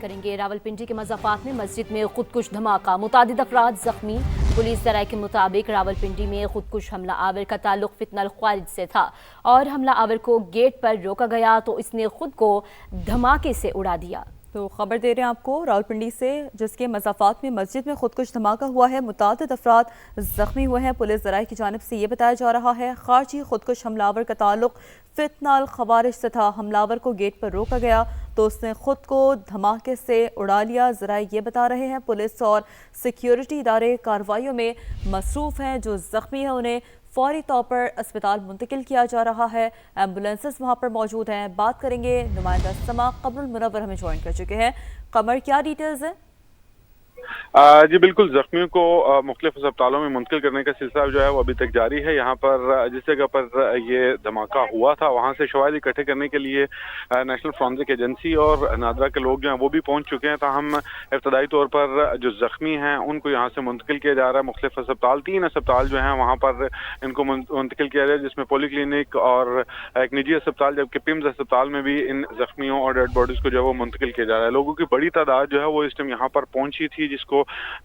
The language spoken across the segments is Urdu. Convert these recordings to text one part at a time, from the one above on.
کریں گے۔ راولپنڈی کے مضافات میں مسجد میں خودکش دھماکہ، متعدد افراد زخمی۔ پولیس ذرائع کے مطابق راولپنڈی میں خودکش حملہ آور کا تعلق فتنہ الخوارج سے تھا اور حملہ آور کو گیٹ پر روکا گیا تو اس نے خود کو دھماکے سے اڑا دیا۔ تو خبر دے رہے ہیں آپ کو راولپنڈی سے، جس کے مضافات میں مسجد میں خودکش دھماکہ ہوا ہے، متعدد افراد زخمی ہوئے ہیں۔ پولیس ذرائع کی جانب سے یہ بتایا جا رہا ہے خارجی خودکش حملہ آور کا تعلق فتنہ الخوارج سے تھا۔ حملہ آور کو گیٹ پر روکا گیا تو اس نے خود کو دھماکے سے اڑا لیا۔ ذرائع یہ بتا رہے ہیں پولیس اور سیکیورٹی ادارے کارروائیوں میں مصروف ہیں۔ جو زخمی ہیں انہیں فوری طور پر اسپتال منتقل کیا جا رہا ہے۔ ایمبولینسز وہاں پر موجود ہیں۔ بات کریں گے نمائندہ سما قمر المنور ہمیں جوائن کر چکے ہیں۔ قمر، کیا ڈیٹیلز ہیں؟ جی بالکل، زخمیوں کو مختلف اسپتالوں میں منتقل کرنے کا سلسلہ جو ہے وہ ابھی تک جاری ہے۔ یہاں پر جس جگہ پر یہ دھماکہ ہوا تھا وہاں سے شواہد اکٹھے کرنے کے لیے نیشنل فورنزک ایجنسی اور نادرا کے لوگ جو ہیں وہ بھی پہنچ چکے ہیں، تاہم ابتدائی طور پر جو زخمی ہیں ان کو یہاں سے منتقل کیا جا رہا ہے مختلف اسپتال۔ 3 اسپتال جو ہیں وہاں پر ان کو منتقل کیا جائے، جس میں پولی کلینک اور ایک نجی اسپتال، جبکہ پیمز اسپتال میں بھی ان زخمیوں اور ڈیڈ باڈیز کو جو ہے وہ منتقل کیا جا رہا ہے۔ لوگوں کی بڑی تعداد جو ہے وہ اس ٹائم یہاں پر پہنچی تھی، جس کو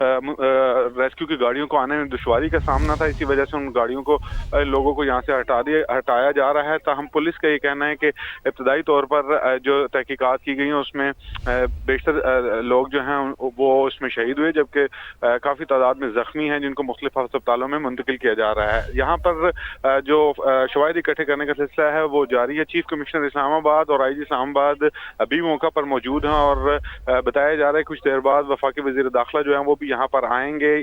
ریسکیو کی گاڑیوں کو آنے میں دشواری کا سامنا تھا، اسی وجہ سے ان گاڑیوں کو لوگوں کو یہاں سے ہٹایا جا رہا ہے۔ تاہم پولیس کا یہ کہنا ہے کہ ابتدائی طور پر جو تحقیقات کی گئی ہیں اس میں بیشتر لوگ جو ہیں وہ اس میں شہید ہوئے، جبکہ کافی تعداد میں زخمی ہیں جن کو مختلف اسپتالوں میں منتقل کیا جا رہا ہے۔ یہاں پر جو شواہد اکٹھے کرنے کا سلسلہ ہے وہ جاری ہے۔ چیف کمشنر اسلام آباد اور آئی جی اسلام آباد ابھی موقع پر موجود ہیں اور بتایا جا رہا ہے کچھ دیر بعد وفاقی وزیر داخلہ جو ہیں وہ بھی یہاں پر آئیں گے،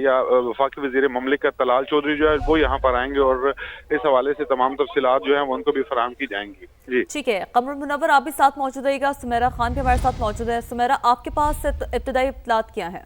یا وفاقی وزیر مملکت طلال چودھری جو ہے وہ یہاں پر آئیں گے اور اس حوالے سے تمام تفصیلات جو ہیں وہ ان کو بھی فراہم کی جائیں گی۔ جی ٹھیک ہے قمر منور، آپ بھی ساتھ موجود رہیے گا۔ سمیرہ خان بھی ہمارے ساتھ موجود ہے۔ سمیرہ، آپ کے پاس ابتدائی اطلاعات کیا ہیں؟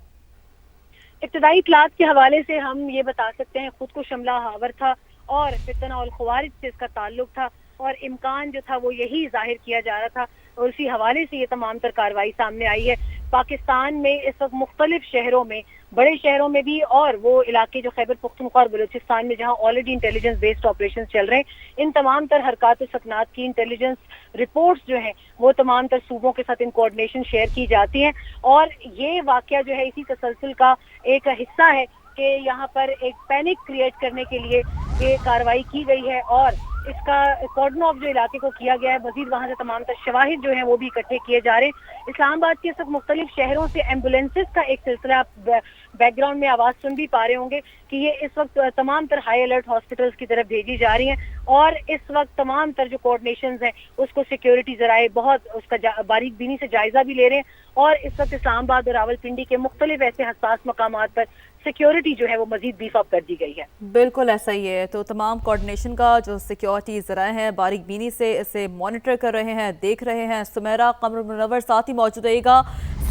ابتدائی اطلاعات کے حوالے سے ہم یہ بتا سکتے ہیں خود کو حملہ آور تھا اور فتنہ الخوارج سے اس کا تعلق تھا اور امکان جو تھا وہ یہی ظاہر کیا جا رہا تھا اور اسی حوالے سے یہ تمام تر کارروائی سامنے آئی ہے۔ پاکستان میں اس وقت مختلف شہروں میں، بڑے شہروں میں بھی اور وہ علاقے جو خیبر پختونخوا اور بلوچستان میں جہاں آلریڈی انٹیلیجنس بیسڈ آپریشن چل رہے ہیں، ان تمام تر حرکات و سکنات کی انٹیلیجنس رپورٹس جو ہیں وہ تمام تر صوبوں کے ساتھ ان کوآرڈینیشن شیئر کی جاتی ہیں اور یہ واقعہ جو ہے اسی تسلسل کا ایک حصہ ہے کہ یہاں پر ایک پینک کریٹ کرنے کے لیے یہ کارروائی کی گئی ہے اور اس کا کارڈن آف جو علاقے کو کیا گیا ہے۔ مزید وہاں سے تمام تر شواہد جو ہیں وہ بھی اکٹھے کیے جا رہے ہیں۔ اسلام آباد کے سب مختلف شہروں سے ایمبولینسز کا ایک سلسلہ آپ بیک گراؤنڈ میں آواز سن بھی پا رہے ہوں گے کہ یہ اس وقت تمام تر ہائی الرٹ ہاسپٹلز کی طرف بھیجی جا رہی ہیں اور اس وقت تمام تر جو کوآرڈینیشنز ہیں اس کو سیکیورٹی ذرائع بہت اس کا باریک بینی سے جائزہ بھی لے رہے ہیں اور اس وقت اسلام آباد اور راولپنڈی کے مختلف ایسے حساس مقامات پر سیکیورٹی جو ہے وہ مزید بیف اپ کر دی گئی ہے۔ بالکل ایسا ہی ہے، تو تمام کوآرڈینیشن کا جو سیکیورٹی ذرائع ہیں باریک بینی سے اسے مانیٹر کر رہے ہیں، دیکھ رہے ہیں۔ سمیرہ، قمر منور ساتھ ہی موجود رہے گا۔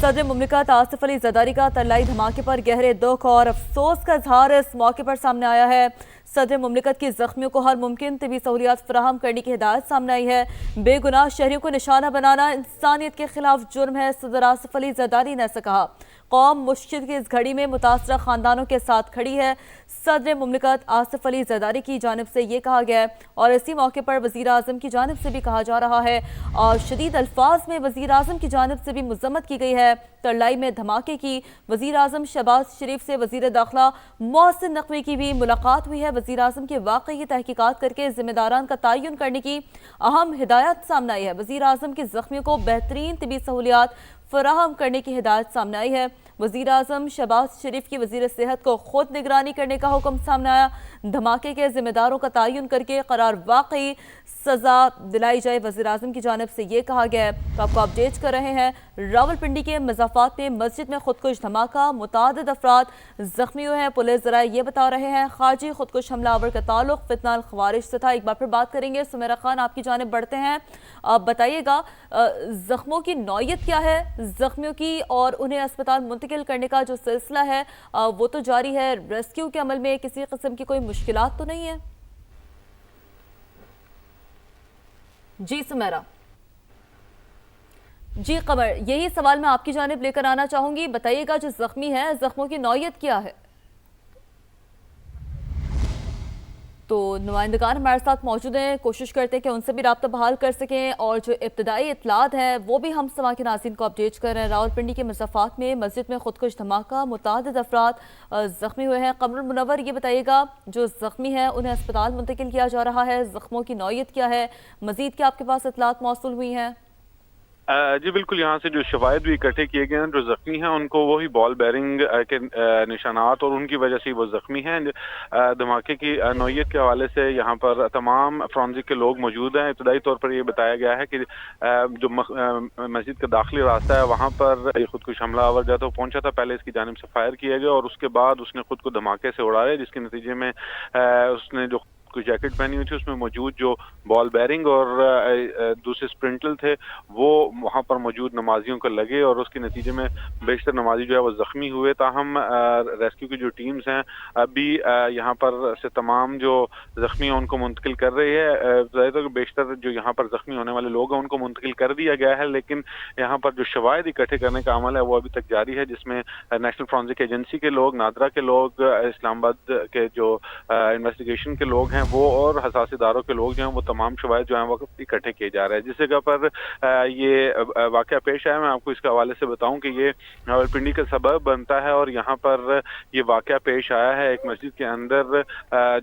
صدر مملکت آصف علی زرداری کا طلائی دھماکے پر گہرے دکھ اور افسوس کا اظہار اس موقع پر سامنے آیا ہے۔ صدر مملکت کی زخمیوں کو ہر ممکن طبی سہولیات فراہم کرنے کی ہدایت سامنے آئی ہے۔ بے گناہ شہریوں کو نشانہ بنانا انسانیت کے خلاف جرم ہے، صدر آصف علی زرداری نے ایسا کہا۔ قوم مشکل کی اس گھڑی میں متاثرہ خاندانوں کے ساتھ کھڑی ہے، صدر مملکت آصف علی زرداری کی جانب سے یہ کہا گیا ہے اور اسی موقع پر وزیر اعظم کی جانب سے بھی کہا جا رہا ہے اور شدید الفاظ میں وزیر اعظم کی جانب سے بھی مذمت کی گئی ہے۔ طلائی میں دھماکے کی وزیر اعظم شہباز شریف سے وزیر داخلہ محسن نقوی کی بھی ملاقات ہوئی ہے۔ وزیر اعظم کے واقعی تحقیقات کر کے ذمہ داران کا تعین کرنے کی اہم ہدایت سامنے آئی ہے۔ وزیر اعظم کے زخمیوں کو بہترین طبی سہولیات فراہم کرنے کی ہدایت سامنے آئی ہے۔ وزیر اعظم شہباز شریف کی وزیر صحت کو خود نگرانی کرنے کا حکم سامنے آیا۔ دھماکے کے ذمہ داروں کا تعین کر کے قرار واقعی سزا دلائی جائے، وزیر اعظم کی جانب سے یہ کہا گیا ہے۔ تو آپ کو اپڈیٹ کر رہے ہیں راولپنڈی کے مضافات میں مسجد میں خودکش دھماکہ، متعدد افراد زخمی ہوئے ہیں۔ پولیس ذرائع یہ بتا رہے ہیں خارجی خودکش حملہ آور کا تعلق فتنہ الخوارج سے تھا۔ ایک بار پھر بات کریں گے، سمیرہ خان آپ کی جانب بڑھتے ہیں۔ بتائیے گا زخموں کی نوعیت کیا ہے زخمیوں کی اور انہیں اسپتال منتقل کرنے کا جو سلسلہ ہے وہ تو جاری ہے، ریسکیو کے عمل میں کسی قسم کی کوئی مشکلات تو نہیں ہے؟ جی سمیرہ۔ جی قمر، یہی سوال میں آپ کی جانب لے کر آنا چاہوں گی، بتائیے گا جو زخمی ہیں زخموں کی نوعیت کیا ہے؟ تو نمائندگان ہمارے ساتھ موجود ہیں، کوشش کرتے ہیں کہ ان سے بھی رابطہ بحال کر سکیں، اور جو ابتدائی اطلاعات ہیں وہ بھی ہم سما کے ناظرین کو اپڈیٹ کر رہے ہیں۔ راولپنڈی کے مضافات میں مسجد میں خودکش دھماکہ، متعدد افراد زخمی ہوئے ہیں۔ قمر منور، یہ بتائیے گا جو زخمی ہیں انہیں اسپتال منتقل کیا جا رہا ہے، زخموں کی نوعیت کیا ہے، مزید کیا آپ کے پاس اطلاعات موصول ہوئی ہیں؟ جی بالکل، یہاں سے جو شواہد بھی اکٹھے کیے گئے ہیں، جو زخمی ہیں ان کو وہی بال بیرنگ کے نشانات اور ان کی وجہ سے وہ زخمی ہیں۔ دھماکے کی نوعیت کے حوالے سے یہاں پر تمام فرانزک کے لوگ موجود ہیں۔ ابتدائی طور پر یہ بتایا گیا ہے کہ جو مسجد کا داخلی راستہ ہے وہاں پر یہ خودکش حملہ آور جو ہے پہنچا تھا، پہلے اس کی جانب سے فائر کیا گیا اور اس کے بعد اس نے خود کو دھماکے سے اڑایا، جس کے نتیجے میں اس نے جو کوئی جیکٹ پہنی ہوئی تھی اس میں موجود جو بال بیرنگ اور دوسرے سپرنٹل تھے وہ وہاں پر موجود نمازیوں کو لگے اور اس کے نتیجے میں بیشتر نمازی جو ہے وہ زخمی ہوئے۔ تاہم ریسکیو کی جو ٹیمز ہیں ابھی یہاں پر سے تمام جو زخمی ہیں ان کو منتقل کر رہی ہے۔ ظاہر ہے کہ بیشتر جو یہاں پر زخمی ہونے والے لوگ ہیں ان کو منتقل کر دیا گیا ہے، لیکن یہاں پر جو شواہد اکٹھے کرنے کا عمل ہے وہ ابھی تک جاری ہے، جس میں نیشنل فرانزک ایجنسی کے لوگ، نادرا کے لوگ، اسلام آباد کے جو انویسٹیگیشن کے لوگ ہیں وہ اور حساس اداروں کے لوگ جو ہیں وہ تمام شواہد جو ہیں وہ اکٹھے کیے جا رہے ہیں۔ جس جگہ پر یہ واقعہ پیش آیا، میں آپ کو اس کے حوالے سے بتاؤں کہ یہ راولپنڈی کا سبب بنتا ہے اور یہاں پر یہ واقعہ پیش آیا ہے ایک مسجد کے اندر،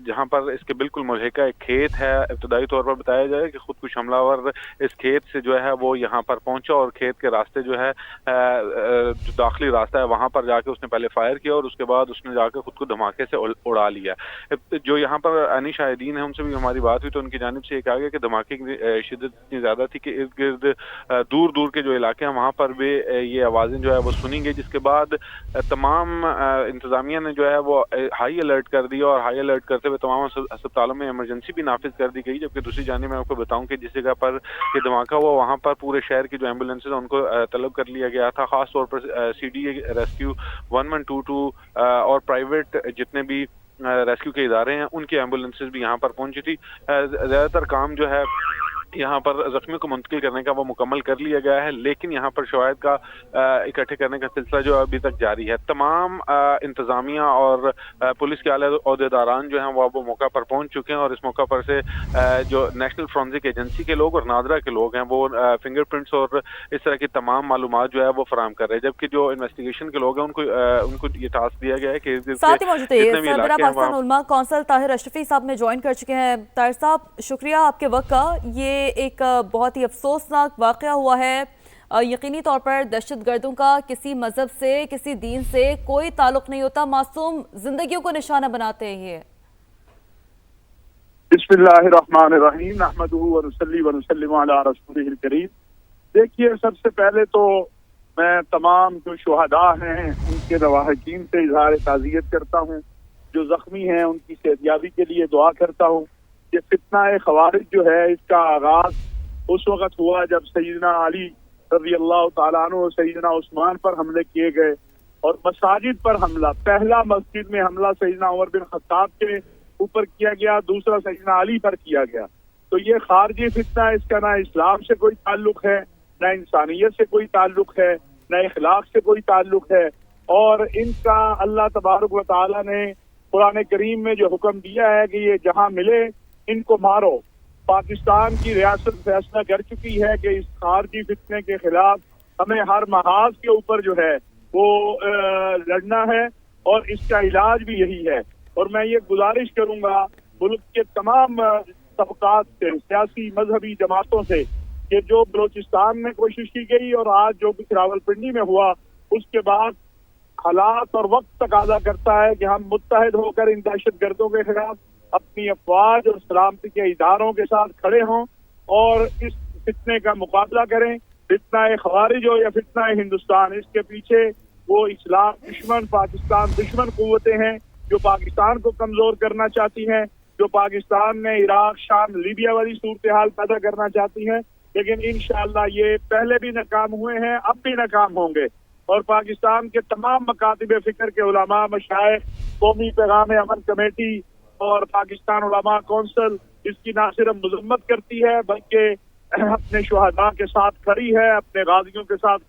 جہاں پر اس کے بالکل ملحقہ ایک کھیت ہے۔ ابتدائی طور پر بتایا جائے کہ خودکش حملہ آور اس کھیت سے جو ہے وہ یہاں پر پہنچا اور کھیت کے راستے جو ہے جو داخلی راستہ ہے وہاں پر جا کے اس نے پہلے فائر کیا اور اس کے بعد اس نے جا کے خود کو دھماکے سے اڑا لیا۔ جو یہاں پر انی شاہدین ہیں ان سے بھی ہماری بات ہوئی تو ان کی جانب سے یہ کہا گیا کہ دھماکے کی شدت اتنی زیادہ تھی کہ ارد گرد دور دور کے جو علاقے ہیں وہاں پر بھی یہ آوازیں جو ہے وہ سنیں گے، جس کے بعد تمام انتظامیہ نے جو ہے وہ ہائی الرٹ کر دیا اور ہائی الرٹ کرتے ہوئے تمام اسپتالوں میں ایمرجنسی بھی نافذ کر دی گئی۔ جبکہ دوسری جانب میں آپ کو بتاؤں کہ جس جگہ پر یہ دھماکہ ہوا وہاں پر پورے شہر کی جو ایمبولینسز ہیں ان کو طلب کر لیا گیا تھا، خاص طور پر سی ڈی اے ریسکیو 1122 اور پرائیویٹ جتنے بھی ریسکیو کے ادارے ہیں ان کی ایمبولینسز بھی یہاں پر پہنچی تھی۔ زیادہ تر کام جو ہے یہاں پر زخمیوں کو منتقل کرنے کا وہ مکمل کر لیا گیا ہے، لیکن یہاں پر شواہد کا اکٹھے کرنے کا سلسلہ جو ابھی تک جاری ہے۔ تمام انتظامیہ اور پولیس کے اعلیٰ عہدیداران جو ہیں وہ موقع پر پہنچ چکے ہیں اور اس موقع پر سے جو نیشنل فرانزک ایجنسی کے لوگ اور نادرا کے لوگ ہیں وہ فنگر پرنٹس اور اس طرح کی تمام معلومات جو ہے وہ فراہم کر رہے ہیں، جبکہ جو انویسٹیگیشن کے لوگ ہیں ان کو یہ ٹاسک دیا گیا ہے کہ ساتھ ہی موجود ہے سربراہ پاکستان علماء کونسل طاہر اشرفی صاحب میں جوائن کر چکے ہیں۔ طاہر صاحب شکریہ آپ کے وقت کا۔ یہ ایک بہت ہی افسوسناک واقعہ ہوا ہے، یقینی طور پر دہشت گردوں کا کسی مذہب سے کسی دین سے کوئی تعلق نہیں ہوتا، معصوم زندگیوں کو نشانہ بناتے ہیں۔ یہ بسم اللہ الرحمن الرحیم، نحمدہ ونصلی ونسلم علی رسولہ الکریم۔ دیکھیے، سب سے پہلے تو میں تمام جو شہداء ہیں ان کے لواحقین سے اظہار تعزیت کرتا ہوں، جو زخمی ہیں ان کی صحتیابی کے لیے دعا کرتا ہوں۔ یہ فتنہ خوارج جو ہے اس کا آغاز اس وقت ہوا جب سیدنا علی رضی اللہ تعالیٰ عنہ اور سیدنا عثمان پر حملے کیے گئے اور مساجد پر حملہ، پہلا مسجد میں حملہ سیدنا عمر بن خطاب کے اوپر کیا گیا، دوسرا سیدنا علی پر کیا گیا۔ تو یہ خارجی فتنہ، اس کا نہ اسلام سے کوئی تعلق ہے، نہ انسانیت سے کوئی تعلق ہے، نہ اخلاق سے کوئی تعلق ہے، اور ان کا اللہ تبارک و تعالیٰ نے قرآن کریم میں جو حکم دیا ہے کہ یہ جہاں ملے ان کو مارو۔ پاکستان کی ریاست فیصلہ کر چکی ہے کہ اس خارجی فتنے کے خلاف ہمیں ہر محاذ کے اوپر جو ہے وہ لڑنا ہے اور اس کا علاج بھی یہی ہے۔ اور میں یہ گزارش کروں گا ملک کے تمام طبقات سے، سیاسی مذہبی جماعتوں سے، کہ جو بلوچستان میں کوشش کی گئی اور آج جو کچھ راولپنڈی میں ہوا، اس کے بعد حالات اور وقت تقاضا کرتا ہے کہ ہم متحد ہو کر ان دہشت گردوں کے خلاف اپنی افواج اور سلامتی کے اداروں کے ساتھ کھڑے ہوں اور اس فتنے کا مقابلہ کریں۔ فتنہ خوارج ہو یا فتنہ ہندوستان، اس کے پیچھے وہ اسلام دشمن، پاکستان دشمن قوتیں ہیں جو پاکستان کو کمزور کرنا چاہتی ہیں، جو پاکستان میں عراق، شام، لیبیا والی صورتحال پیدا کرنا چاہتی ہیں۔ لیکن انشاءاللہ یہ پہلے بھی ناکام ہوئے ہیں، اب بھی ناکام ہوں گے، اور پاکستان کے تمام مکاتب فکر کے علماء، مشائخ، قومی پیغام امن کمیٹی اور پاکستان علماء کونسل اس کی نہ صرف مذمت کرتی ہے بلکہ اپنے شہداء کے ساتھ کھڑی ہے، اپنے غازیوں کے ساتھ